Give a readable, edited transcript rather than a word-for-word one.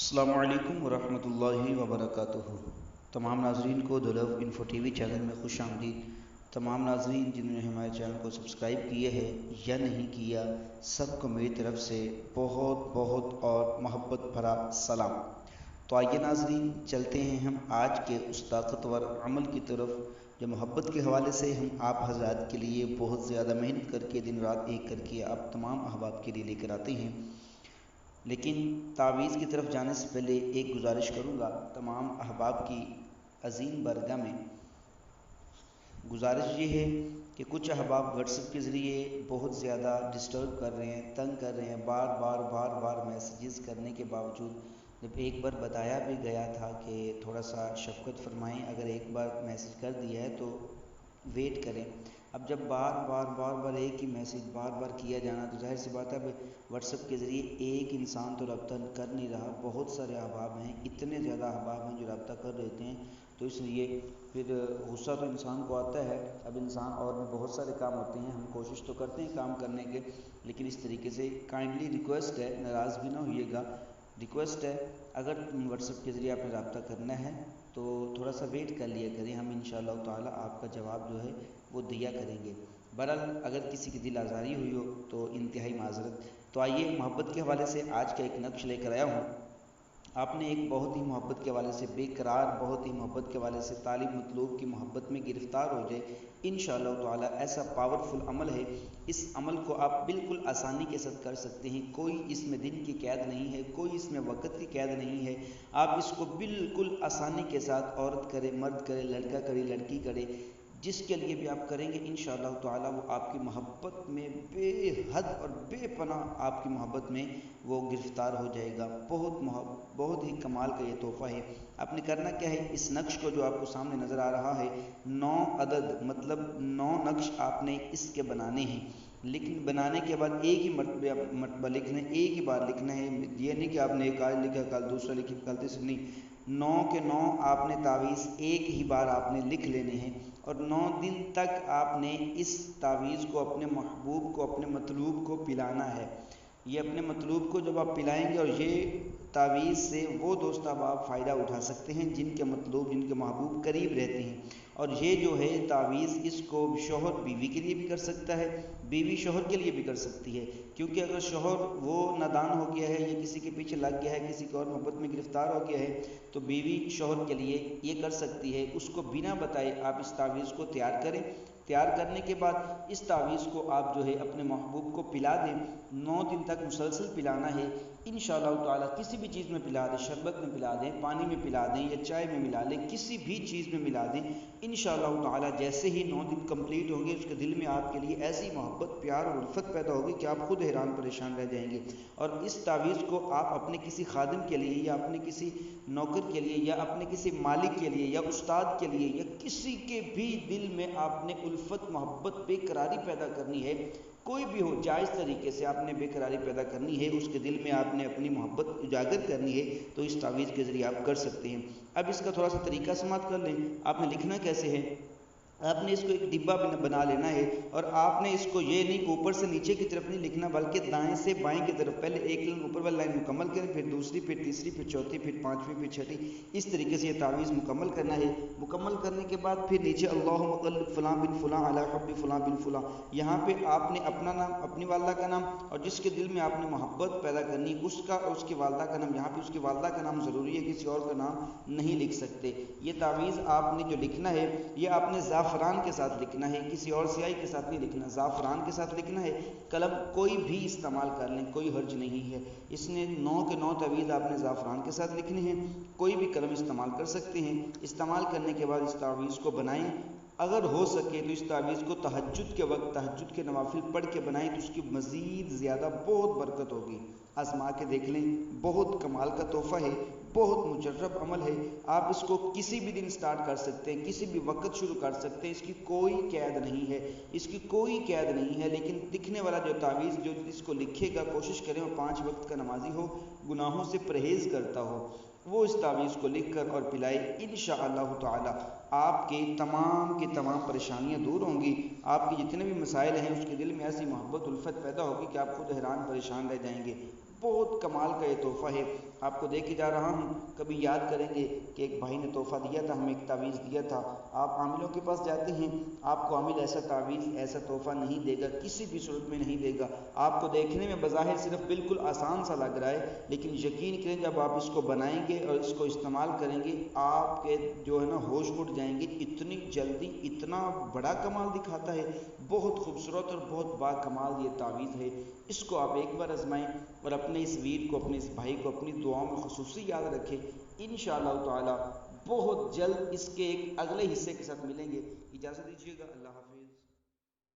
السلام علیکم ورحمۃ اللہ وبرکاتہ۔ تمام ناظرین کو دولف انفو ٹی وی چینل میں خوش آمدید۔ تمام ناظرین جنہوں نے ہمارے چینل کو سبسکرائب کیے ہے یا نہیں کیا، سب کو میری طرف سے بہت بہت اور محبت بھرا سلام۔ تو آئیے ناظرین، چلتے ہیں ہم آج کے اس طاقتور عمل کی طرف جو محبت کے حوالے سے ہم آپ حضرات کے لیے بہت زیادہ محنت کر کے دن رات ایک کر کے آپ تمام احباب کے لیے لے کر آتے ہیں۔ لیکن تعویذ کی طرف جانے سے پہلے ایک گزارش کروں گا تمام احباب کی عظیم بارگاہ میں۔ گزارش یہ ہے کہ کچھ احباب واٹس ایپ کے ذریعے بہت زیادہ ڈسٹرب کر رہے ہیں، تنگ کر رہے ہیں، بار بار میسیجز کرنے کے باوجود، جب ایک بار بتایا بھی گیا تھا کہ تھوڑا سا شفقت فرمائیں، اگر ایک بار میسیج کر دیا ہے تو ویٹ کریں۔ اب جب بار ایک ہی میسیج بار کیا جانا، تو ظاہر سی بات ہے اب واٹس ایپ کے ذریعے ایک انسان تو رابطہ کر نہیں رہا، بہت سارے احباب ہیں، اتنے زیادہ احباب ہیں جو رابطہ کر رہتے ہیں، تو اس لیے پھر غصہ تو انسان کو آتا ہے۔ اب انسان اور بھی بہت سارے کام ہوتے ہیں، ہم کوشش تو کرتے ہیں کام کرنے کے، لیکن اس طریقے سے کائنڈلی ریکویسٹ ہے، ناراض بھی نہ ہوئیے گا، ریکویسٹ ہے اگر واٹس ایپ کے ذریعے آپ نے رابطہ کرنا ہے تو تھوڑا سا ویٹ کر لیا کریں، ہم انشاءاللہ تعالی آپ کا جواب جو ہے وہ دیا کریں گے۔ بہرحال اگر کسی کی دل آزاری ہوئی ہو تو انتہائی معذرت۔ تو آئیے محبت کے حوالے سے آج کا ایک نقش لے کر آیا ہوں۔ آپ نے ایک بہت ہی محبت کے حوالے سے بے قرار، بہت ہی محبت کے حوالے سے طالب مطلوب کی محبت میں گرفتار ہو جائے، انشاءاللہ تعالی ایسا پاورفل عمل ہے، اس عمل کو آپ بالکل آسانی کے ساتھ کر سکتے ہیں، کوئی اس میں دن کی قید نہیں ہے، کوئی اس میں وقت کی قید نہیں ہے، آپ اس کو بالکل آسانی کے ساتھ عورت کرے، مرد کرے، لڑکا کرے، لڑکی کرے، جس کے لیے بھی آپ کریں گے انشاءاللہ تعالی وہ آپ کی محبت میں بے حد اور بے پناہ آپ کی محبت میں وہ گرفتار ہو جائے گا۔ بہت ہی کمال کا یہ تحفہ ہے۔ آپ نے کرنا کیا ہے، اس نقش کو جو آپ کو سامنے نظر آ رہا ہے، 9 عدد مطلب 9 نقش آپ نے اس کے بنانے ہیں، لیکن بنانے کے بعد ایک ہی مرتبہ لکھنا ہے، ایک ہی بار لکھنا ہے، یہ نہیں کہ آپ نے ایک آج لکھا کل دوسرا لکھا کل تیسرا، نہیں، 9 کے 9 آپ نے تعویذ ایک ہی بار آپ نے لکھ لینے ہیں، اور 9 دن تک آپ نے اس تعویذ کو اپنے محبوب کو، اپنے مطلوب کو پلانا ہے۔ یہ اپنے مطلوب کو جب آپ پلائیں گے، اور یہ تعویذ سے وہ دوست احباب فائدہ اٹھا سکتے ہیں جن کے مطلوب، جن کے محبوب قریب رہتے ہیں، اور یہ جو ہے تعویذ اس کو شوہر بیوی کے لیے بھی کر سکتا ہے، بیوی شوہر کے لیے بھی کر سکتی ہے، کیونکہ اگر شوہر وہ نادان ہو گیا ہے یا کسی کے پیچھے لگ گیا ہے، کسی کی اور محبت میں گرفتار ہو گیا ہے، تو بیوی شوہر کے لیے یہ کر سکتی ہے۔ اس کو بنا بتائے آپ اس تعویذ کو تیار کریں، تیار کرنے کے بعد اس تعویذ کو آپ جو ہے اپنے محبوب کو پلا دیں، 9 دن تک مسلسل پلانا ہے انشاءاللہ تعالی۔ کسی بھی چیز میں پلا دیں، شربت میں پلا دیں، پانی میں پلا دیں، یا چائے میں ملا لیں، کسی بھی چیز میں ملا دیں انشاءاللہ تعالی۔ جیسے ہی 9 دن کمپلیٹ ہوں گے، اس کے دل میں آپ کے لیے ایسی محبت، پیار اور الفت پیدا ہوگی کہ آپ خود حیران پریشان رہ جائیں گے، اور اس تعویذ کو آپ اپنے کسی خادم کے لیے، یا اپنے کسی نوکر کے لیے، یا اپنے کسی مالک کے لیے، یا استاد کے لیے، یا کسی کے بھی دل میں آپ نے الفت، محبت، بے قراری پیدا کرنی ہے، کوئی بھی ہو، جائز طریقے سے آپ نے بے قراری پیدا کرنی ہے، اس کے دل میں آپ نے اپنی محبت اجاگر کرنی ہے، تو اس تعویذ کے ذریعے آپ کر سکتے ہیں۔ اب اس کا تھوڑا سا طریقہ سماعت کر لیں۔ آپ نے لکھنا کیسے ہے، آپ نے اس کو ایک ڈبہ بنا لینا ہے، اور آپ نے اس کو یہ نہیں کہ اوپر سے نیچے کی طرف نہیں لکھنا، بلکہ دائیں سے بائیں کی طرف، پہلے ایک لائن اوپر والی لائن مکمل کریں، پھر دوسری، پھر تیسری، پھر چوتھی، پھر پانچویں، پھر چھٹی، اس طریقے سے یہ تعویذ مکمل کرنا ہے۔ مکمل کرنے کے بعد پھر نیچے اللہم قلب فلاں بن فلاں علی حب فلاں بن فلاں، یہاں پہ آپ نے اپنا نام، اپنی والدہ کا نام، اور جس کے دل میں آپ نے محبت پیدا کرنی اس کا اور اس کی والدہ کا نام، یہاں پہ اس کی والدہ کا نام ضروری ہے، کسی اور کا نام نہیں لکھ سکتے۔ یہ تعویذ آپ نے جو لکھنا ہے، یہ آپ نے زعفران کے ساتھ لکھنا ہے، کسی اور سیاہی کے ساتھ نہیں لکھنا، زعفران کے ساتھ لکھنا ہے۔ قلم کوئی بھی استعمال کر لیں، کوئی حرج نہیں ہے، اس نے 9 کے 9 تعویذ آپ نے زعفران کے ساتھ لکھنے ہیں، کوئی بھی قلم استعمال کر سکتے ہیں۔ استعمال کرنے کے بعد اس تعویذ کو بنائیں، اگر ہو سکے تو اس تعویذ کو تہجد کے وقت، تہجد کے نوافل پڑھ کے بنائیں، تو اس کی مزید زیادہ بہت برکت ہوگی۔ آزما کے دیکھ لیں، بہت کمال کا تحفہ ہے، بہت مجرب عمل ہے، آپ اس کو کسی بھی دن سٹارٹ کر سکتے ہیں، کسی بھی وقت شروع کر سکتے ہیں، اس کی کوئی قید نہیں ہے، اس کی کوئی قید نہیں ہے، لیکن لکھنے والا جو تعویذ جو اس کو لکھے گا، کوشش کریں وہ 5 وقت کا نمازی ہو، گناہوں سے پرہیز کرتا ہو، وہ اس تعویذ کو لکھ کر اور پلائے، انشاءاللہ تعالی آپ کی تمام پریشانیاں دور ہوں گی، آپ کے جتنے بھی مسائل ہیں اس کے دل میں ایسی محبت، الفت پیدا ہوگی کہ آپ خود حیران پریشان رہ جائیں گے۔ بہت کمال کا یہ تحفہ ہے، آپ کو دے کے جا رہا ہوں، کبھی یاد کریں گے کہ ایک بھائی نے تحفہ دیا تھا، ہمیں ایک تعویذ دیا تھا۔ آپ عاملوں کے پاس جاتے ہیں، آپ کو عامل ایسا تعویذ ایسا تحفہ نہیں دے گا، کسی بھی صورت میں نہیں دے گا۔ آپ کو دیکھنے میں بظاہر صرف بالکل آسان سا لگ رہا ہے، لیکن یقین کریں جب آپ اس کو بنائیں گے اور اس کو استعمال کریں گے، آپ کے جو ہے نا ہوش اڑ جائیں گے، اتنی جلدی اتنا بڑا کمال دکھاتا ہے۔ بہت خوبصورت اور بہت با کمال یہ تعویذ ہے، اس کو آپ ایک بار آزمائیں اور اپنے اس ویر کو، اپنے اس بھائی کو اپنی دعاؤں میں خصوصی یاد رکھیں۔ انشاءاللہ تعالی بہت جلد اس کے ایک اگلے حصے کے ساتھ ملیں گے۔ اجازت دیجیے گا، اللہ حافظ۔